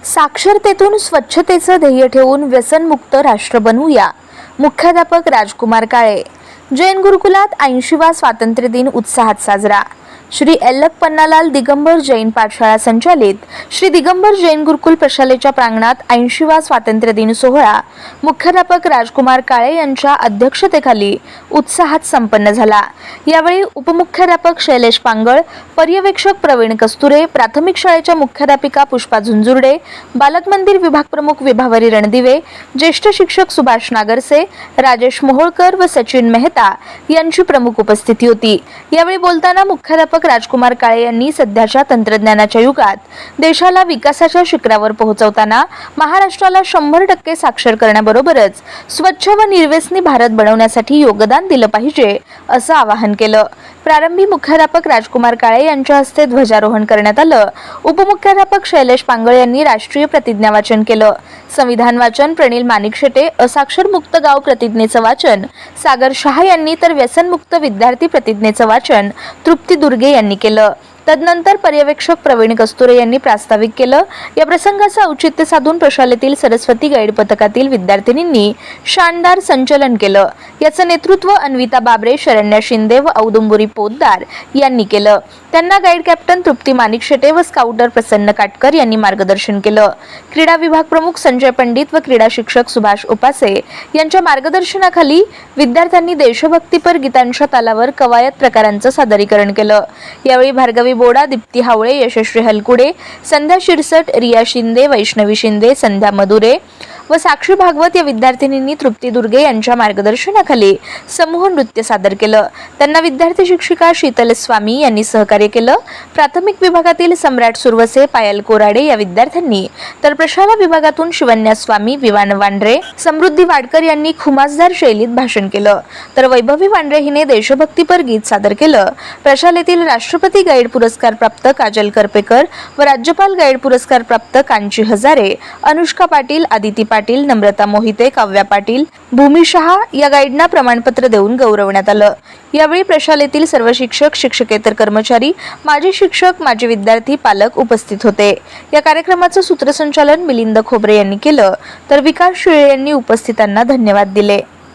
साक्षरतेतून स्वच्छतेचं ध्येय ठेवून व्यसनमुक्त राष्ट्र बनवूया. मुख्याध्यापक राजकुमार काळे. जैन गुरुकुलात 80वा स्वातंत्र्य दिन उत्साहात साजरा. श्री एल्लक पन्नालाल दिगंबर जैन पाठशाळा संचालित श्री दिगंबर जैन गुरुकुल प्रशालेच्या प्रांगणात 80वा स्वातंत्र्य दिन सोहळा मुख्याध्यापक राजकुमार काळे यांच्या अध्यक्षतेखाली उत्साहात संपन्न झाला. यावेळी उपमुख्याध्यापक शैलेश पांगळ, पर्यवेक्षक प्रवीण कस्तुरे, प्राथमिक शाळेच्या मुख्याध्यापिका पुष्पा झुंजुर्डे, बालक मंदिर विभाग प्रमुख विभावरी रणदिवे, ज्येष्ठ शिक्षक सुभाष नागरसे, राजेश मोहोळकर व सचिन मेहता यांची प्रमुख उपस्थिती होती. यावेळी बोलताना मुख्याध्यापक राजकुमार काळे यांनी सध्याच्या तंत्रज्ञानाच्या युगात देशाला विकासाच्या शिखरावर पोहोचवताना महाराष्ट्राला 100% साक्षर करण्याबरोबरच स्वच्छ व निर्व्यसनी भारत बनवण्यासाठी योगदान दिलं पाहिजे असं आवाहन केलं. प्रारंभी मुख्याध्यापक राजकुमार काळे यांच्या हस्ते ध्वजारोहण करण्यात आलं. उपमुख्याध्यापक शैलेश पांगळ यांनी राष्ट्रीय प्रतिज्ञा वाचन केलं. संविधान वाचन प्रणिल माणिकशेटे, असाक्षर मुक्त गाव प्रतिज्ञेचं वाचन सागर शहा यांनी तर व्यसनमुक्त विद्यार्थी प्रतिज्ञेचं वाचन तृप्ती दुर्गे यांनी केलं. तदनंतर पर्यवेक्षक प्रवीण कस्तुरे यांनी प्रास्ताविक केलं. या प्रसंगाचं औचित्य साधून प्रशालेतील सरस्वती गाईड पथकातील विद्यार्थिनींनी शानदार संचलन केलं. याचं नेतृत्व अन्विता बाबरे, शरण्या शिंदे व औदुंबरी पोद्दार यांनी केलं. त्यांना गाईड कॅप्टन तृप्ती माणिकशेटे व स्काउटर प्रसन्न काटकर यांनी मार्गदर्शन केलं. क्रीडा विभाग प्रमुख संजय पंडित व क्रीडा शिक्षक सुभाष उपासे यांच्या मार्गदर्शनाखाली विद्यार्थ्यांनी देशभक्तीपर गीतांच्या तालावर कवायत प्रकारांचं सादरीकरण केलं. यावेळी भार्गवी बोडा, दीप्ती हावळे, यशस्वी हलकुडे, संध्या शिरसट, रिया शिंदे, वैष्णवी शिंदे, संध्या मधुरे व साक्षी भागवत या विद्यार्थिनींनी तृप्ती दुर्गे यांच्या मार्गदर्शनाखाली समूह नृत्य सादर केलं. त्यांना विद्यार्थी शिक्षिका शीतल स्वामी यांनी सहकार्य केलं. प्राथमिक विभागातील सम्राट सुरवसे, पायल कोराडे या विद्यार्थ्यांनी तर प्रशाला विभागातून शिवन्या स्वामी, विवान वांड्रे, समृद्धी वाडकर यांनी खुमासदार शैलीत भाषण केलं. तर वैभवी वांड्रे हिने देशभक्तीपर गीत सादर केलं. प्रशालेतील राष्ट्रपती गाईड पुरस्कार प्राप्त काजल करपेकर व राज्यपाल गाईड पुरस्कार प्राप्त कांची हजारे, अनुष्का पाटील, आदिती पाटील, नम्रता मोहिते, काव्या पाटील, भूमी शहा या गाईडना प्रमाणपत्र देऊन गौरवण्यात आलं. यावेळी प्रशालेतील सर्व शिक्षक, शिक्षकेतर कर्मचारी, माजी शिक्षक, माजी विद्यार्थी, पालक उपस्थित होते. या कार्यक्रमाचं सूत्रसंचालन मिलिंद खोबरे यांनी केलं. तर विकास शिळे यांनी उपस्थितांना धन्यवाद दिले.